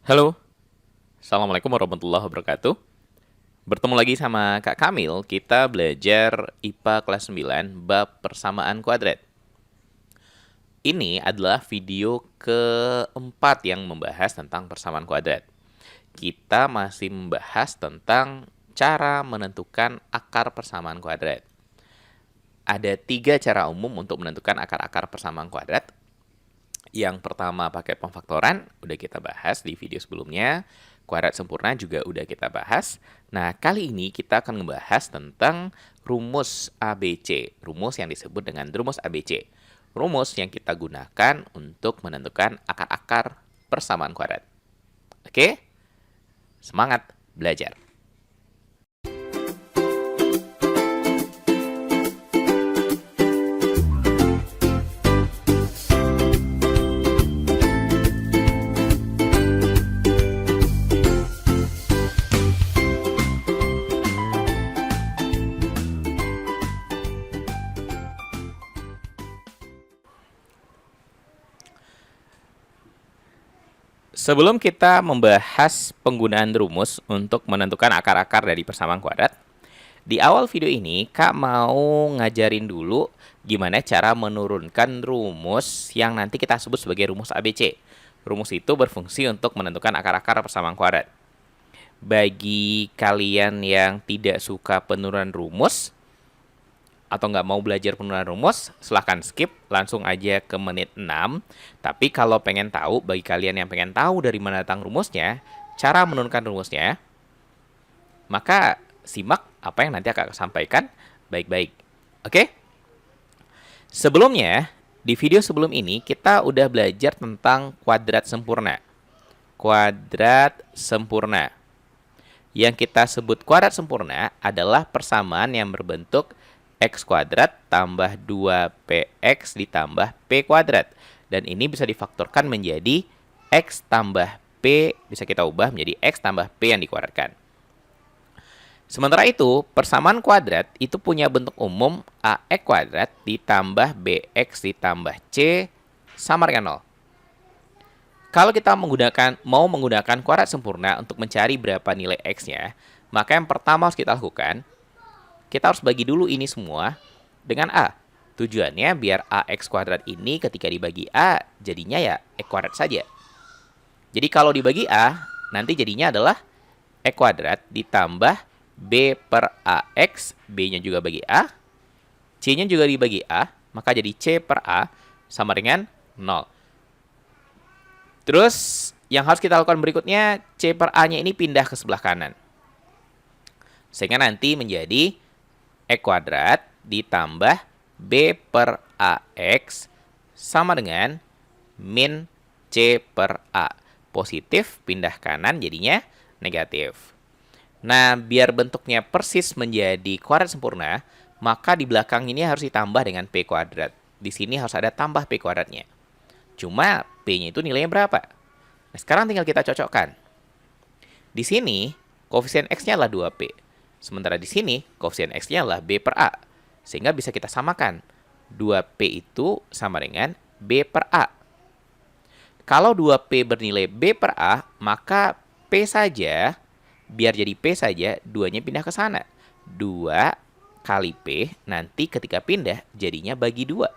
Halo, Assalamualaikum warahmatullahi wabarakatuh. Bertemu lagi sama Kak Kamil, kita belajar IPA kelas 9 bab persamaan kuadrat. Ini adalah video keempat yang membahas tentang persamaan kuadrat. Kita masih membahas tentang cara menentukan akar persamaan kuadrat. Ada 3 cara umum untuk menentukan akar-akar persamaan kuadrat. Yang pertama pakai pemfaktoran, udah kita bahas di video sebelumnya. Kuadrat sempurna juga udah kita bahas. Nah, kali ini kita akan membahas tentang rumus ABC. Rumus yang disebut dengan rumus ABC. Rumus yang kita gunakan untuk menentukan akar-akar persamaan kuadrat. Oke? Semangat belajar! Sebelum kita membahas penggunaan rumus untuk menentukan akar-akar dari persamaan kuadrat, di awal video ini Kak mau ngajarin dulu gimana cara menurunkan rumus yang nanti kita sebut sebagai rumus ABC. Rumus itu berfungsi untuk menentukan akar-akar persamaan kuadrat. Bagi kalian yang tidak suka penurunan rumus, atau nggak mau belajar penurunan rumus, silahkan skip, langsung aja ke menit 6. Tapi kalau pengen tahu, bagi kalian yang pengen tahu dari mana datang rumusnya, cara menurunkan rumusnya, maka simak apa yang nanti akan sampaikan baik-baik. Oke? Sebelumnya, di video sebelum ini, kita udah belajar tentang kuadrat sempurna. Kuadrat sempurna. Yang kita sebut kuadrat sempurna adalah persamaan yang berbentuk x kuadrat tambah 2px ditambah p kuadrat. Dan ini bisa difaktorkan menjadi x tambah p, bisa kita ubah menjadi x tambah p yang dikuadratkan. Sementara itu, persamaan kuadrat itu punya bentuk umum ax kuadrat ditambah bx ditambah c sama dengan 0. Kalau kita mau menggunakan kuadrat sempurna untuk mencari berapa nilai x-nya, maka yang pertama harus kita lakukan, kita harus bagi dulu ini semua dengan A. Tujuannya biar AX kuadrat ini ketika dibagi A, jadinya ya X kuadrat saja. Jadi kalau dibagi A, nanti jadinya adalah X kuadrat ditambah B per AX, B-nya juga bagi A, C-nya juga dibagi A, maka jadi C per A sama dengan 0. Terus yang harus kita lakukan berikutnya, C per A-nya ini pindah ke sebelah kanan. Sehingga nanti menjadi X kuadrat ditambah B per AX sama dengan min C per A. Positif pindah kanan jadinya negatif. Nah, biar bentuknya persis menjadi kuadrat sempurna, maka di belakang ini harus ditambah dengan P kuadrat. Di sini harus ada tambah P kuadratnya. Cuma P-nya itu nilainya berapa? Nah, sekarang tinggal kita cocokkan. Di sini, koefisien X-nya adalah 2P. Sementara di sini, koefisien X-nya adalah B per A. Sehingga bisa kita samakan. 2P itu sama dengan B per A. Kalau 2P bernilai B per A, maka P saja, biar jadi P saja, 2-nya pindah ke sana. 2 kali P, nanti ketika pindah, jadinya bagi 2.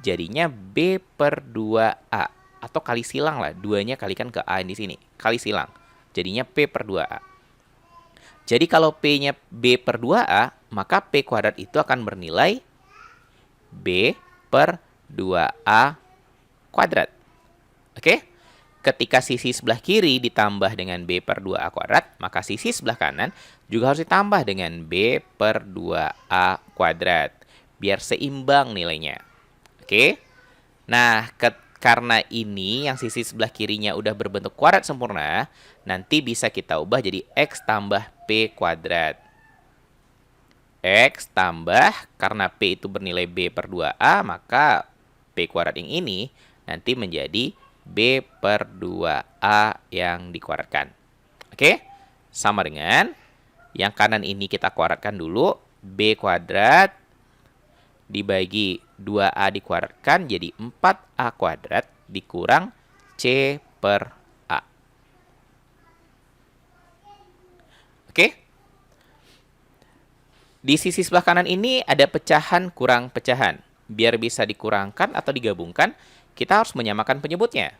Jadinya B per 2A. Atau kali silang lah, 2-nya kalikan ke A di sini. Kali silang. Jadinya P per 2A. Jadi kalau P-nya B per 2A, maka P kuadrat itu akan bernilai B per 2A kuadrat. Oke? Ketika sisi sebelah kiri ditambah dengan B per 2A kuadrat, maka sisi sebelah kanan juga harus ditambah dengan B per 2A kuadrat. Biar seimbang nilainya. Oke? Nah, karena ini yang sisi sebelah kirinya udah berbentuk kuadrat sempurna, nanti bisa kita ubah jadi X tambah P kuadrat. X tambah, karena P itu bernilai B per 2A, maka P kuadrat yang ini nanti menjadi B per 2A yang dikuadratkan. Oke? Sama dengan yang kanan ini kita kuadratkan dulu. B kuadrat dibagi 2A dikuadratkan jadi 4A kuadrat dikurang C per A. Oke? Di sisi sebelah kanan ini ada pecahan kurang pecahan. Biar bisa dikurangkan atau digabungkan, kita harus menyamakan penyebutnya.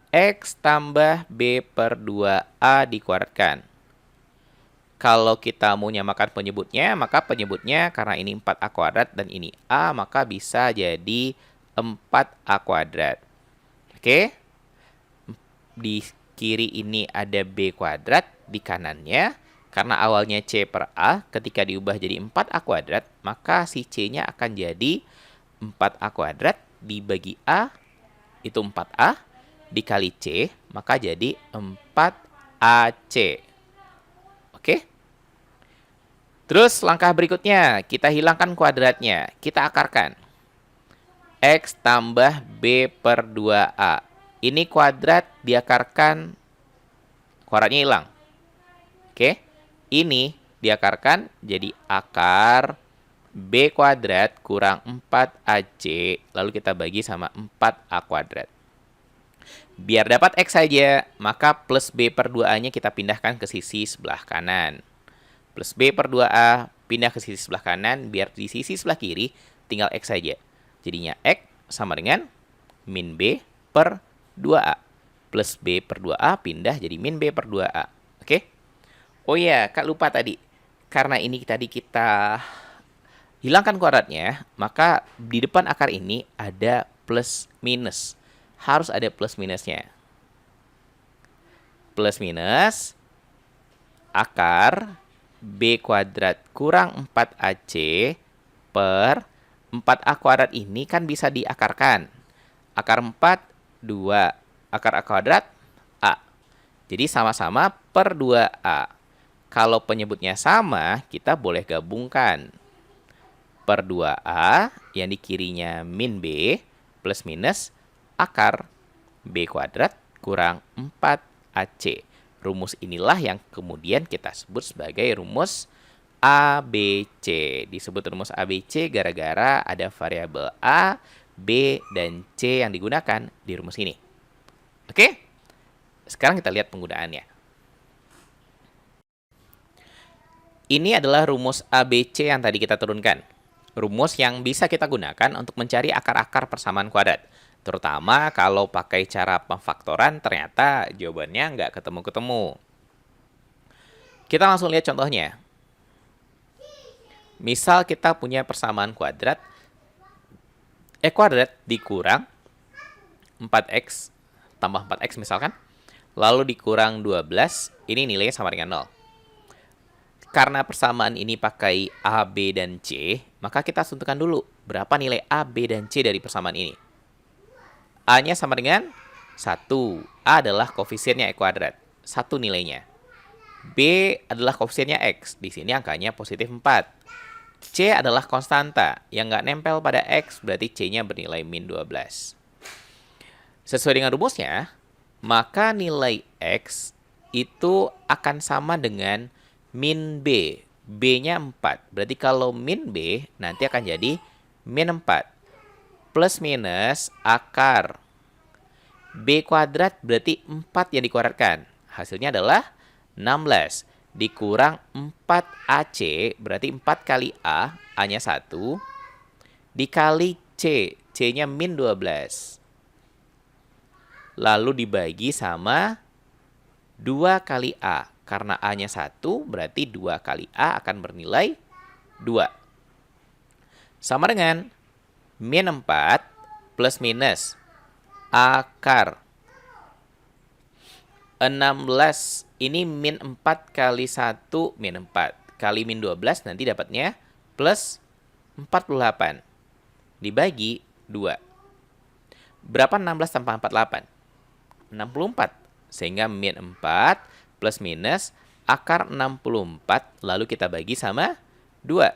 X tambah B per 2A dikuadratkan. Kalau kita mau nyamakan penyebutnya, maka penyebutnya karena ini 4A kuadrat dan ini A, maka bisa jadi 4A kuadrat. Oke? Di kiri ini ada B kuadrat, di kanannya. Karena awalnya C per A, ketika diubah jadi 4A kuadrat, maka si C-nya akan jadi 4A kuadrat dibagi A, itu 4A, dikali C, maka jadi 4AC. Oke? Terus langkah berikutnya, kita hilangkan kuadratnya, kita akarkan. X tambah B per 2A. Ini kuadrat diakarkan, kuadratnya hilang. Oke? Ini diakarkan jadi akar B kuadrat kurang 4AC, lalu kita bagi sama 4A kuadrat. Biar dapat X saja, maka plus B per 2A-nya kita pindahkan ke sisi sebelah kanan. Plus B per 2A pindah ke sisi sebelah kanan, biar di sisi sebelah kiri tinggal X saja. Jadinya X sama dengan min B per 2A. Plus B per 2A pindah jadi min B per 2A. Oke? Oh iya, Kak lupa tadi. Karena ini tadi kita hilangkan kuadratnya, maka di depan akar ini ada plus minus. Harus ada plus minusnya. Plus minus akar B kuadrat kurang 4AC per 4A kuadrat ini kan bisa diakarkan. Akar 4, 2. Akar A kuadrat, A. Jadi sama-sama per 2A. Kalau penyebutnya sama, kita boleh gabungkan. Per 2A, yang di kirinya min B, plus minus akar B kuadrat kurang 4AC. Rumus inilah yang kemudian kita sebut sebagai rumus ABC. Disebut rumus ABC gara-gara ada variabel A, B, dan C yang digunakan di rumus ini. Oke? Sekarang kita lihat penggunaannya. Ini adalah rumus ABC yang tadi kita turunkan. Rumus yang bisa kita gunakan untuk mencari akar-akar persamaan kuadrat. Terutama kalau pakai cara pemfaktoran, ternyata jawabannya nggak ketemu-ketemu. Kita langsung lihat contohnya. Misal kita punya persamaan kuadrat, X kuadrat dikurang 4X tambah 4X misalkan, lalu dikurang 12, ini nilainya sama dengan 0. Karena persamaan ini pakai A, B, dan C, maka kita tentukan dulu berapa nilai A, B, dan C dari persamaan ini. A-nya sama dengan 1. A adalah koefisiennya X kuadrat, 1 nilainya. B adalah koefisiennya X, di sini angkanya positif 4. C adalah konstanta, yang nggak nempel pada X, berarti C-nya bernilai min 12. Sesuai dengan rumusnya, maka nilai X itu akan sama dengan min B. B-nya 4. Berarti kalau min B nanti akan jadi min 4. Plus minus akar B kuadrat berarti 4 yang dikuadratkan. Hasilnya adalah 16. Dikurang 4AC berarti 4 kali A, A-nya 1. Dikali C, C-nya min 12. Lalu dibagi sama 2 kali A. Karena A-nya 1, berarti 2 kali A akan bernilai 2. Sama dengan min 4 plus minus akar 16. Ini min 4 kali 1, min 4. Kali min 12 nanti dapatnya plus 48. Dibagi 2. Berapa 16 tambah 48? 64. Sehingga min 4 plus minus akar 64, lalu kita bagi sama 2.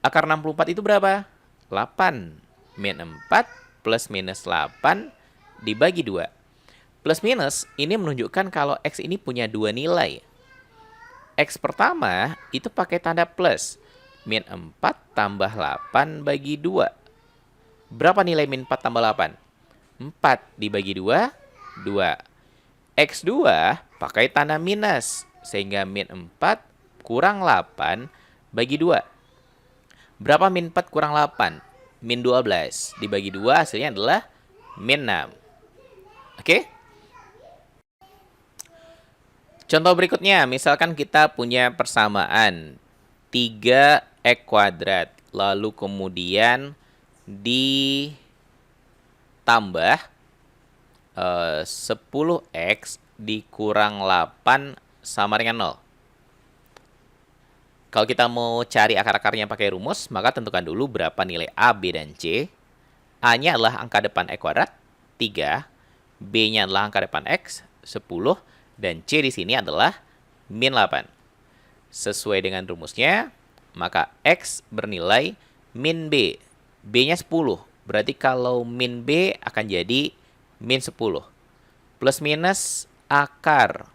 Akar 64 itu berapa? 8. Min 4 plus minus 8 dibagi 2. Plus minus ini menunjukkan kalau X ini punya 2 nilai. X pertama itu pakai tanda plus. Min 4 tambah 8 bagi 2. Berapa nilai min 4 tambah 8? 4 dibagi 2, 2. X2 pakai tanda minus. Sehingga min 4 kurang 8 bagi 2. Berapa min 4 kurang 8? Min 12. Dibagi 2 hasilnya adalah min 6. Oke? Contoh berikutnya, misalkan kita punya persamaan 3x kuadrat. Lalu kemudian ditambah 10x dikurang 8 sama dengan 0. Kalau kita mau cari akar-akarnya pakai rumus, maka tentukan dulu berapa nilai A, B, dan C. A-nya adalah angka depan X kuadrat, 3. B-nya adalah angka depan X, 10. Dan C di sini adalah min 8. Sesuai dengan rumusnya, maka X bernilai min B. B-nya 10. Berarti kalau min B akan jadi min 10. Plus minus akar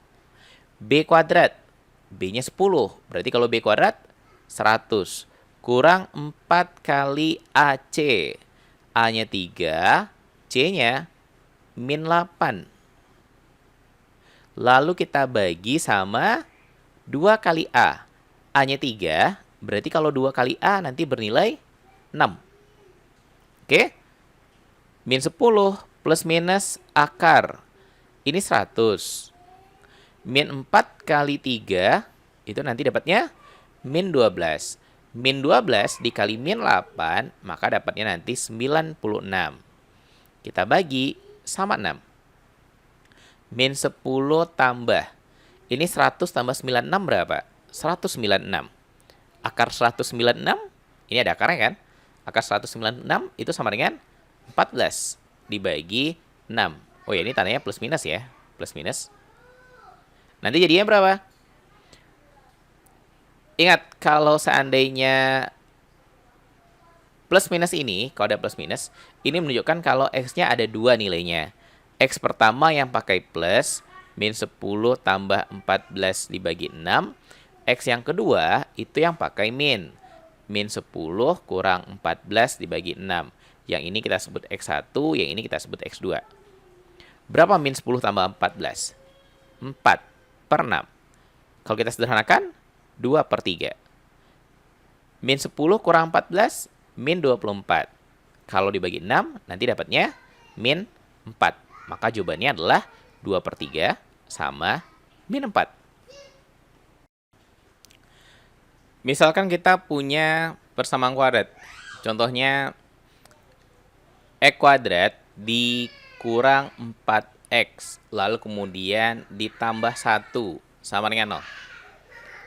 B kuadrat. B-nya 10. Berarti kalau B kuadrat 100. Kurang 4 kali AC. A-nya 3. C-nya min 8. Lalu kita bagi sama 2 kali A. A-nya 3. Berarti kalau 2 kali A nanti bernilai 6. Oke? Min 10 plus minus akar. Ini 100. Min 4 kali 3, itu nanti dapatnya min 12. Min 12 dikali min 8, maka dapatnya nanti 96. Kita bagi sama 6. Min 10 tambah. Ini 100 tambah 96 berapa? 196. Akar 196, ini ada akarnya kan? Akar 196 itu sama dengan 14 dibagi 6. Oh ya, ini tandanya plus minus ya. Plus minus. Nanti jadinya berapa? Ingat, kalau seandainya plus minus ini, kalau ada plus minus, ini menunjukkan kalau X-nya ada 2 nilainya. X pertama yang pakai plus, min 10 tambah 14 dibagi 6. X yang kedua, itu yang pakai min. Min 10 kurang 14 dibagi 6. Yang ini kita sebut X1, yang ini kita sebut X2. Berapa min 10 tambah 14? 4 per 6. Kalau kita sederhanakan, 2 per 3. Min 10 kurang 14, min 24. Kalau dibagi 6, nanti dapatnya min 4. Maka jawabannya adalah 2 per 3 sama min 4. Misalkan kita punya persamaan kuadrat. Contohnya, X kuadrat dikurang 4X. Lalu kemudian ditambah 1 sama dengan 0.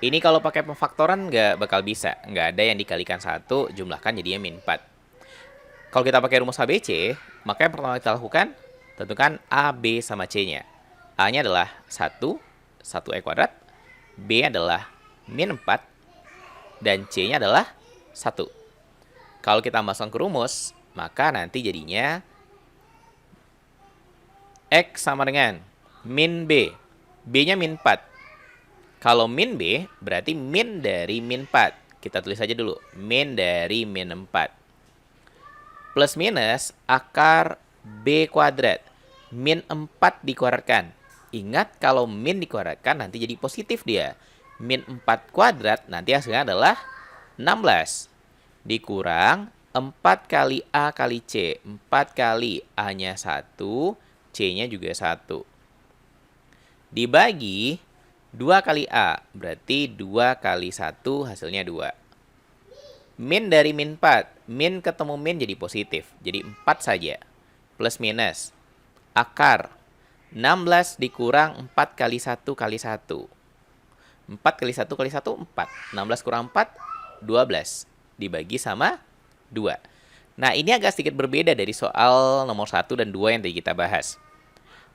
Ini kalau pakai pemfaktoran nggak bakal bisa. Nggak ada yang dikalikan 1, jumlahkan jadinya min 4. Kalau kita pakai rumus ABC, maka yang pertama kita lakukan, tentukan A, B, sama C-nya. A-nya adalah 1 X kuadrat. B adalah min 4. Dan C-nya adalah 1. Kalau kita masukkan ke rumus, maka nanti jadinya X sama dengan min B. B-nya min 4. Kalau min B, berarti min dari min 4. Kita tulis aja dulu. Min dari min 4. Plus minus akar B kuadrat. Min 4 dikuadratkan. Ingat, kalau min dikuadratkan nanti jadi positif dia. Min 4 kuadrat nanti hasilnya adalah 16. Dikurang 4 kali A kali C. 4 kali A-nya 1, C-nya juga 1. Dibagi 2 kali A. Berarti 2 kali 1 hasilnya 2. Min dari min 4. Min ketemu min jadi positif. Jadi 4 saja. Plus minus. Akar 16 dikurang 4 kali 1 kali 1. 4 kali 1 kali 1, 4. 16 kurang 4, 12. Dibagi sama 2. Nah, ini agak sedikit berbeda dari soal nomor 1 dan 2 yang tadi kita bahas.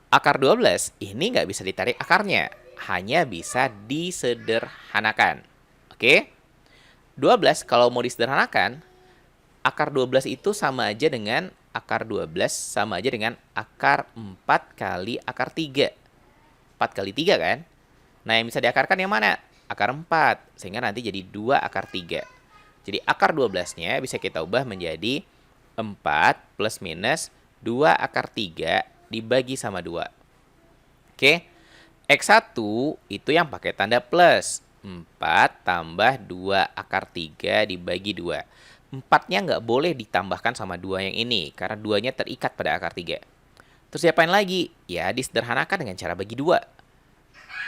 Akar 12, ini nggak bisa ditarik akarnya. Hanya bisa disederhanakan. Oke? 12, kalau mau disederhanakan, akar 12 itu sama aja dengan akar 12 sama aja dengan akar 4 kali akar 3. 4 kali 3 kan? Nah, yang bisa diakarkan yang mana? Akar 4. Sehingga nanti jadi 2 akar 3. Jadi akar 12-nya bisa kita ubah menjadi 4 plus minus 2 akar 3 dibagi sama 2. Oke? X1 itu yang pakai tanda plus. 4 tambah 2 akar 3 dibagi 2. 4-nya nggak boleh ditambahkan sama 2 yang ini, karena 2-nya terikat pada akar 3. Terus diapain lagi? Ya, disederhanakan dengan cara bagi 2.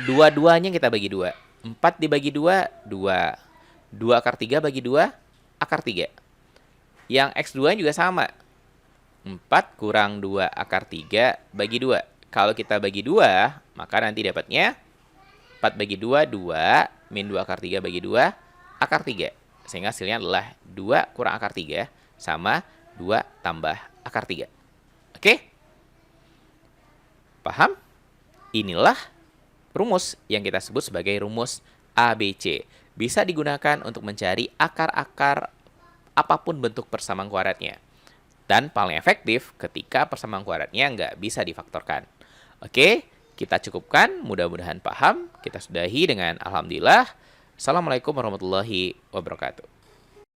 Dua-duanya kita bagi 2. 4 dibagi 2, 2. 2 akar 3 bagi 2, akar 3. Yang X2 juga sama. 4 kurang 2 akar 3 bagi 2. Kalau kita bagi 2, maka nanti dapatnya 4 bagi 2, 2. Min 2 akar 3 bagi 2, akar 3. Sehingga hasilnya adalah 2 kurang akar 3 sama 2 tambah akar 3. Oke? Paham? Inilah rumus yang kita sebut sebagai rumus ABC. Bisa digunakan untuk mencari akar-akar apapun bentuk persamaan kuadratnya. Dan paling efektif ketika persamaan kuadratnya nggak bisa difaktorkan. Oke, kita cukupkan. Mudah-mudahan paham. Kita sudahi dengan alhamdulillah. Assalamualaikum warahmatullahi wabarakatuh.